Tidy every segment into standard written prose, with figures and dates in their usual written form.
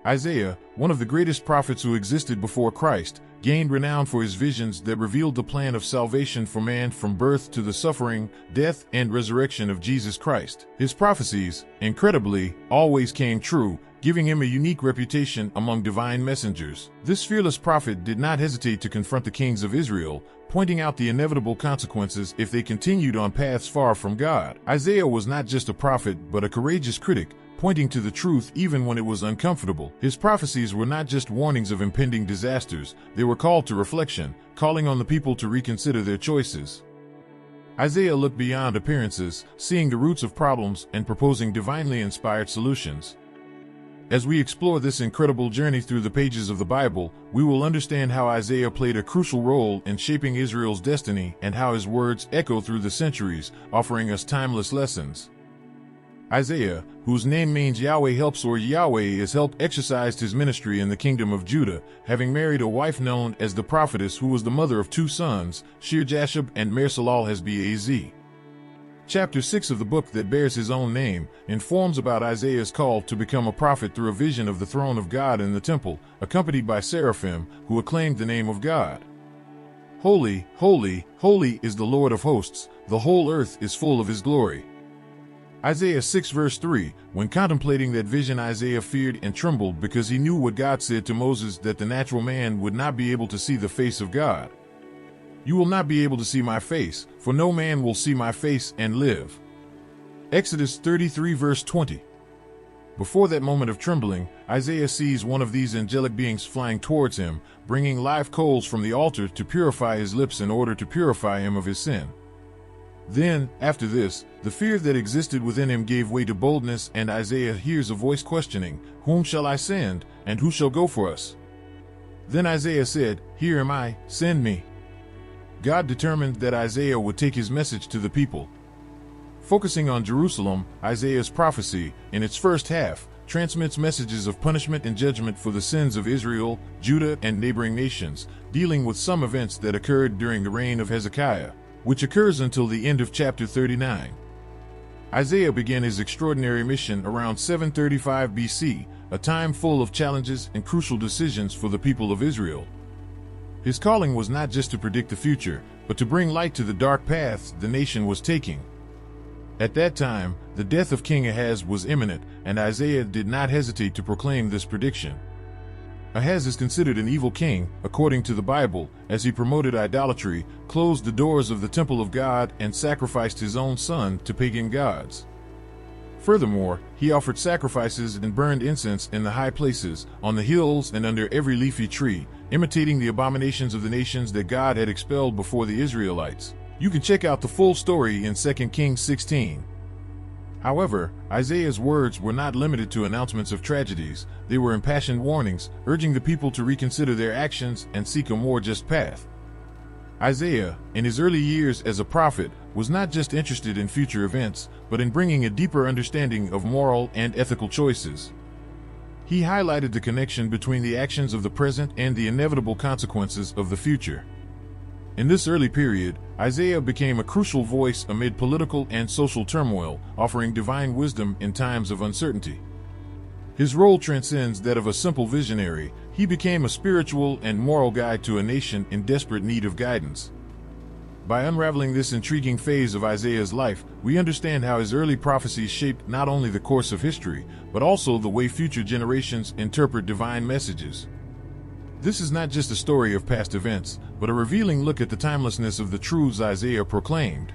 Isaiah, one of the greatest prophets who existed before Christ, gained renown for his visions that revealed the plan of salvation for man from birth to the suffering, death, and resurrection of Jesus Christ. His prophecies, incredibly, always came true, giving him a unique reputation among divine messengers. This fearless prophet did not hesitate to confront the kings of Israel, pointing out the inevitable consequences if they continued on paths far from God. Isaiah was not just a prophet, but a courageous critic, pointing to the truth even when it was uncomfortable. His prophecies were not just warnings of impending disasters, they were called to reflection, calling on the people to reconsider their choices. Isaiah looked beyond appearances, seeing the roots of problems and proposing divinely inspired solutions. As we explore this incredible journey through the pages of the Bible, we will understand how Isaiah played a crucial role in shaping Israel's destiny and how his words echo through the centuries, offering us timeless lessons. Isaiah, whose name means Yahweh helps or Yahweh is help, exercised his ministry in the kingdom of Judah, having married a wife known as the prophetess who was the mother of two sons, Shear-Jashub and Mer-Salal-Has-Baz. Chapter 6 of the book that bears his own name informs about Isaiah's call to become a prophet through a vision of the throne of God in the temple, accompanied by seraphim, who acclaimed the name of God. Holy, holy, holy is the Lord of hosts, the whole earth is full of his glory. Isaiah 6 verse 3, when contemplating that vision, Isaiah feared and trembled because he knew what God said to Moses, that the natural man would not be able to see the face of God. You will not be able to see my face, for no man will see my face and live. Exodus 33 verse 20. Before that moment of trembling, Isaiah sees one of these angelic beings flying towards him, bringing live coals from the altar to purify his lips in order to purify him of his sin. Then, after this, the fear that existed within him gave way to boldness, and Isaiah hears a voice questioning, "Whom shall I send, and who shall go for us?" Then Isaiah said, "Here am I, send me." God determined that Isaiah would take his message to the people. Focusing on Jerusalem, Isaiah's prophecy, in its first half, transmits messages of punishment and judgment for the sins of Israel, Judah, and neighboring nations, dealing with some events that occurred during the reign of Hezekiah, which occurs until the end of chapter 39. Isaiah began his extraordinary mission around 735 BC, a time full of challenges and crucial decisions for the people of Israel. His calling was not just to predict the future, but to bring light to the dark paths the nation was taking. At that time, the death of King Ahaz was imminent, and Isaiah did not hesitate to proclaim this prediction. Ahaz is considered an evil king, according to the Bible, as he promoted idolatry, closed the doors of the temple of God, and sacrificed his own son to pagan gods. Furthermore, he offered sacrifices and burned incense in the high places, on the hills and under every leafy tree, imitating the abominations of the nations that God had expelled before the Israelites. You can check out the full story in 2 Kings 16. However, Isaiah's words were not limited to announcements of tragedies. They were impassioned warnings, urging the people to reconsider their actions and seek a more just path. Isaiah, in his early years as a prophet, was not just interested in future events, but in bringing a deeper understanding of moral and ethical choices. He highlighted the connection between the actions of the present and the inevitable consequences of the future. In this early period, Isaiah became a crucial voice amid political and social turmoil, offering divine wisdom in times of uncertainty. His role transcends that of a simple visionary. He became a spiritual and moral guide to a nation in desperate need of guidance. By unraveling this intriguing phase of Isaiah's life, we understand how his early prophecies shaped not only the course of history, but also the way future generations interpret divine messages. This is not just a story of past events, but a revealing look at the timelessness of the truths Isaiah proclaimed.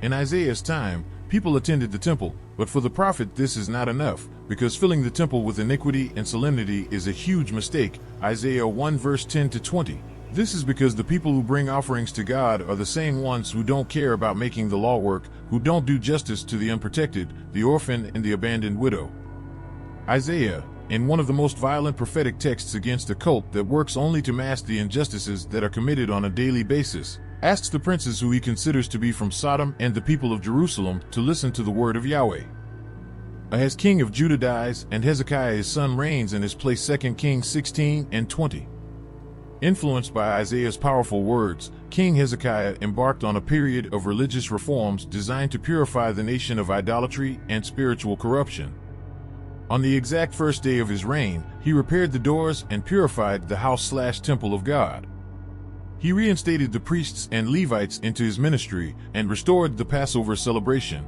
In Isaiah's time, people attended the temple, but for the prophet this is not enough, because filling the temple with iniquity and solemnity is a huge mistake. Isaiah 1 verse 10 to 20. This is because the people who bring offerings to God are the same ones who don't care about making the law work, who don't do justice to the unprotected, the orphan, and the abandoned widow. Isaiah, in one of the most violent prophetic texts against a cult that works only to mask the injustices that are committed on a daily basis, asks the princes who he considers to be from Sodom and the people of Jerusalem to listen to the word of Yahweh. Ahaz king of Judah dies, and Hezekiah his son reigns in his place. 2 Kings 16 and 20. Influenced by Isaiah's powerful words, King Hezekiah embarked on a period of religious reforms designed to purify the nation of idolatry and spiritual corruption. On the exact first day of his reign, he repaired the doors and purified the house/temple of God. He reinstated the priests and Levites into his ministry and restored the Passover celebration.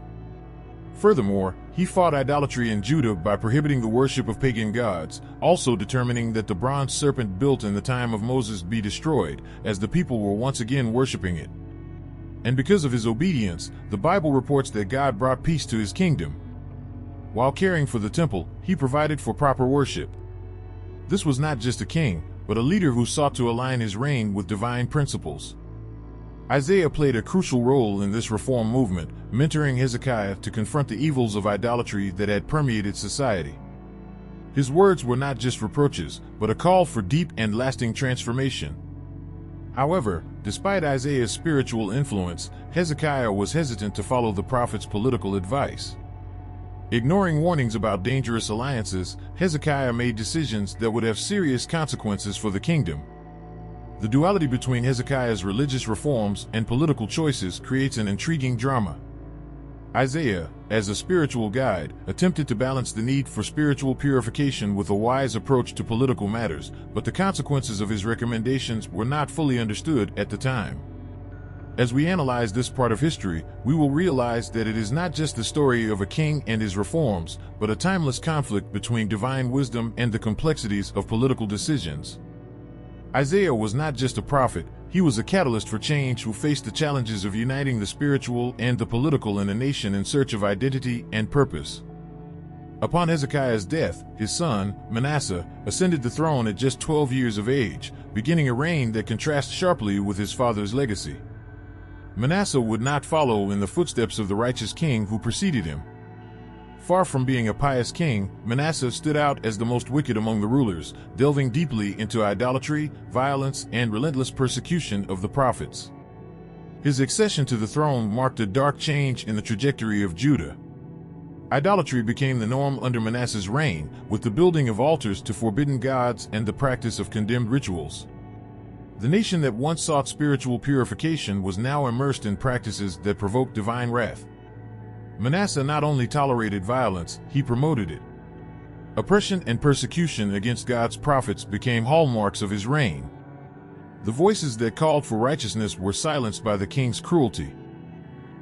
Furthermore, he fought idolatry in Judah by prohibiting the worship of pagan gods, also determining that the bronze serpent built in the time of Moses be destroyed, as the people were once again worshiping it. And because of his obedience, the Bible reports that God brought peace to his kingdom. While caring for the temple, he provided for proper worship. This was not just a king, but a leader who sought to align his reign with divine principles. Isaiah played a crucial role in this reform movement, mentoring Hezekiah to confront the evils of idolatry that had permeated society. His words were not just reproaches, but a call for deep and lasting transformation. However, despite Isaiah's spiritual influence, Hezekiah was hesitant to follow the prophet's political advice. Ignoring warnings about dangerous alliances, Hezekiah made decisions that would have serious consequences for the kingdom. The duality between Hezekiah's religious reforms and political choices creates an intriguing drama. Isaiah, as a spiritual guide, attempted to balance the need for spiritual purification with a wise approach to political matters, but the consequences of his recommendations were not fully understood at the time. As we analyze this part of history, we will realize that it is not just the story of a king and his reforms, but a timeless conflict between divine wisdom and the complexities of political decisions. Isaiah was not just a prophet, he was a catalyst for change who faced the challenges of uniting the spiritual and the political in a nation in search of identity and purpose. Upon Hezekiah's death, his son, Manasseh, ascended the throne at just 12 years of age, beginning a reign that contrasts sharply with his father's legacy. Manasseh would not follow in the footsteps of the righteous king who preceded him. Far from being a pious king, Manasseh stood out as the most wicked among the rulers, delving deeply into idolatry, violence, and relentless persecution of the prophets. His accession to the throne marked a dark change in the trajectory of Judah. Idolatry became the norm under Manasseh's reign, with the building of altars to forbidden gods and the practice of condemned rituals. The nation that once sought spiritual purification was now immersed in practices that provoked divine wrath. Manasseh not only tolerated violence, he promoted it. Oppression and persecution against God's prophets became hallmarks of his reign. The voices that called for righteousness were silenced by the king's cruelty.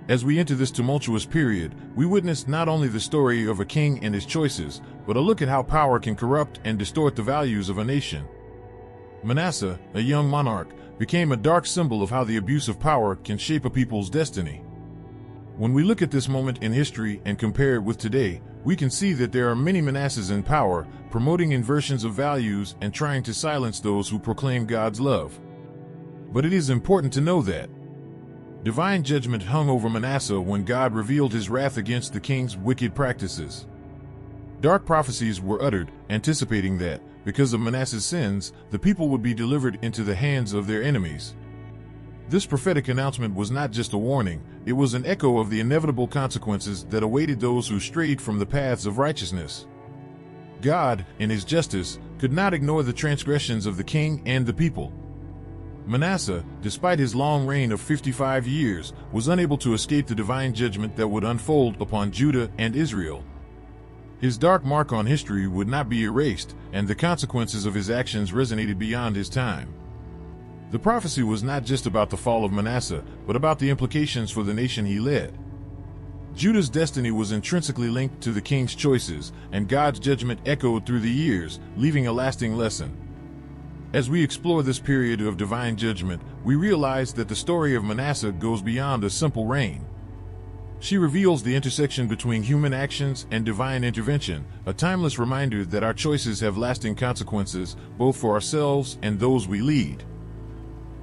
As we enter this tumultuous period, we witness not only the story of a king and his choices, but a look at how power can corrupt and distort the values of a nation. Manasseh, a young monarch, became a dark symbol of how the abuse of power can shape a people's destiny. When we look at this moment in history and compare it with today, we can see that there are many Manassehs in power, promoting inversions of values and trying to silence those who proclaim God's love. But it is important to know that divine judgment hung over Manasseh when God revealed his wrath against the king's wicked practices. Dark prophecies were uttered, anticipating that, because of Manasseh's sins, the people would be delivered into the hands of their enemies. This prophetic announcement was not just a warning, it was an echo of the inevitable consequences that awaited those who strayed from the paths of righteousness. God, in his justice, could not ignore the transgressions of the king and the people. Manasseh, despite his long reign of 55 years, was unable to escape the divine judgment that would unfold upon Judah and Israel. His dark mark on history would not be erased, and the consequences of his actions resonated beyond his time. The prophecy was not just about the fall of Manasseh, but about the implications for the nation he led. Judah's destiny was intrinsically linked to the king's choices, and God's judgment echoed through the years, leaving a lasting lesson. As we explore this period of divine judgment, we realize that the story of Manasseh goes beyond a simple reign. She reveals the intersection between human actions and divine intervention, a timeless reminder that our choices have lasting consequences, both for ourselves and those we lead.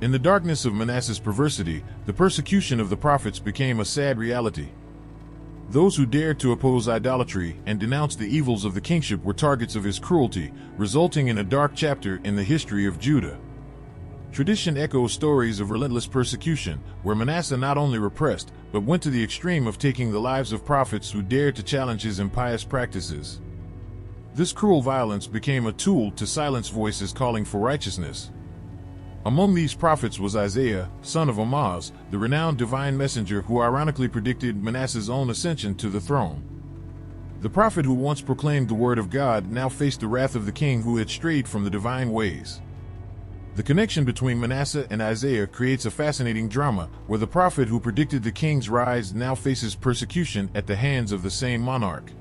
In the darkness of Manasseh's perversity, the persecution of the prophets became a sad reality. Those who dared to oppose idolatry and denounce the evils of the kingship were targets of his cruelty, resulting in a dark chapter in the history of Judah. Tradition echoes stories of relentless persecution, where Manasseh not only repressed, but went to the extreme of taking the lives of prophets who dared to challenge his impious practices. This cruel violence became a tool to silence voices calling for righteousness. Among these prophets was Isaiah, son of Amoz, the renowned divine messenger who ironically predicted Manasseh's own ascension to the throne. The prophet who once proclaimed the word of God now faced the wrath of the king who had strayed from the divine ways. The connection between Manasseh and Isaiah creates a fascinating drama, where the prophet who predicted the king's rise now faces persecution at the hands of the same monarch.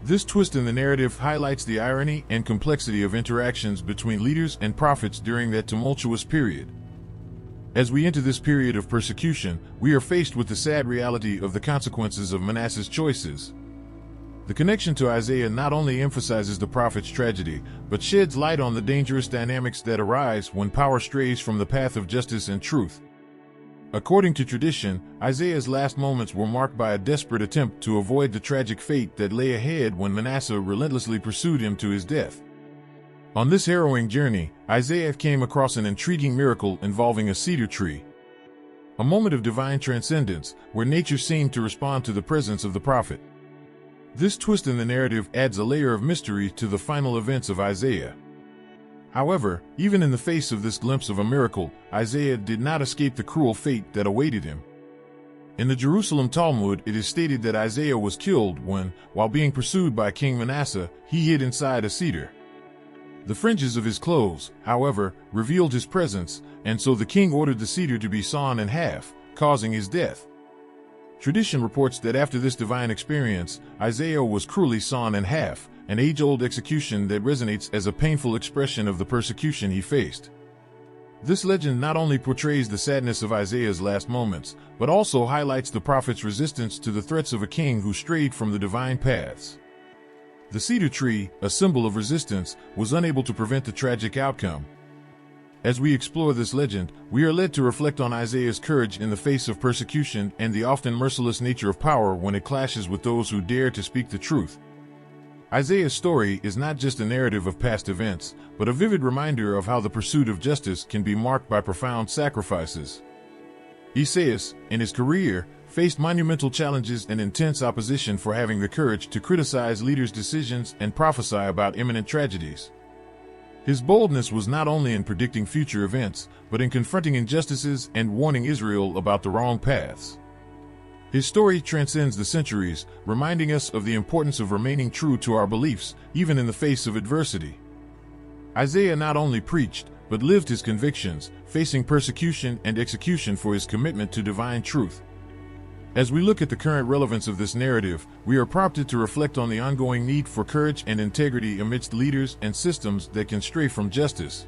This twist in the narrative highlights the irony and complexity of interactions between leaders and prophets during that tumultuous period. As we enter this period of persecution, we are faced with the sad reality of the consequences of Manasseh's choices. The connection to Isaiah not only emphasizes the prophet's tragedy, but sheds light on the dangerous dynamics that arise when power strays from the path of justice and truth. According to tradition, Isaiah's last moments were marked by a desperate attempt to avoid the tragic fate that lay ahead when Manasseh relentlessly pursued him to his death. On this harrowing journey, Isaiah came across an intriguing miracle involving a cedar tree. A moment of divine transcendence, where nature seemed to respond to the presence of the prophet. This twist in the narrative adds a layer of mystery to the final events of Isaiah. However, even in the face of this glimpse of a miracle, Isaiah did not escape the cruel fate that awaited him. In the Jerusalem Talmud, it is stated that Isaiah was killed when, while being pursued by King Manasseh, he hid inside a cedar. The fringes of his clothes, however, revealed his presence, and so the king ordered the cedar to be sawn in half, causing his death. Tradition reports that after this divine experience, Isaiah was cruelly sawn in half, an age-old execution that resonates as a painful expression of the persecution he faced. This legend not only portrays the sadness of Isaiah's last moments, but also highlights the prophet's resistance to the threats of a king who strayed from the divine paths. The cedar tree, a symbol of resistance, was unable to prevent the tragic outcome. As we explore this legend, we are led to reflect on Isaiah's courage in the face of persecution and the often merciless nature of power when it clashes with those who dare to speak the truth. Isaiah's story is not just a narrative of past events, but a vivid reminder of how the pursuit of justice can be marked by profound sacrifices. Isaiah, in his career, faced monumental challenges and intense opposition for having the courage to criticize leaders' decisions and prophesy about imminent tragedies. His boldness was not only in predicting future events, but in confronting injustices and warning Israel about the wrong paths. His story transcends the centuries, reminding us of the importance of remaining true to our beliefs, even in the face of adversity. Isaiah not only preached, but lived his convictions, facing persecution and execution for his commitment to divine truth. As we look at the current relevance of this narrative, we are prompted to reflect on the ongoing need for courage and integrity amidst leaders and systems that can stray from justice.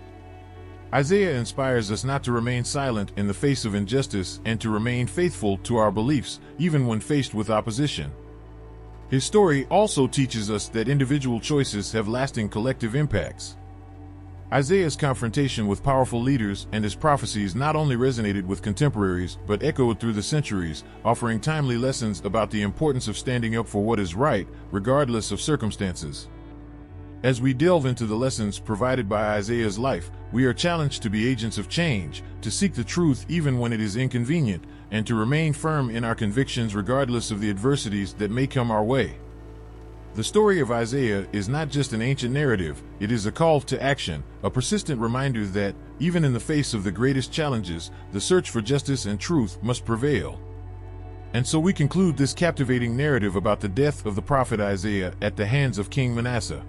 Isaiah inspires us not to remain silent in the face of injustice and to remain faithful to our beliefs, even when faced with opposition. His story also teaches us that individual choices have lasting collective impacts. Isaiah's confrontation with powerful leaders and his prophecies not only resonated with contemporaries but echoed through the centuries, offering timely lessons about the importance of standing up for what is right, regardless of circumstances. As we delve into the lessons provided by Isaiah's life, we are challenged to be agents of change, to seek the truth even when it is inconvenient, and to remain firm in our convictions regardless of the adversities that may come our way. The story of Isaiah is not just an ancient narrative, it is a call to action, a persistent reminder that, even in the face of the greatest challenges, the search for justice and truth must prevail. And so we conclude this captivating narrative about the death of the prophet Isaiah at the hands of King Manasseh.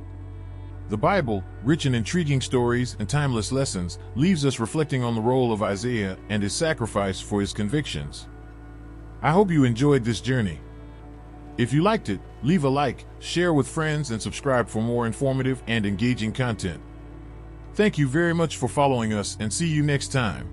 The Bible, rich in intriguing stories and timeless lessons, leaves us reflecting on the role of Isaiah and his sacrifice for his convictions. I hope you enjoyed this journey. If you liked it, leave a like, share with friends, and subscribe for more informative and engaging content. Thank you very much for following us, and see you next time.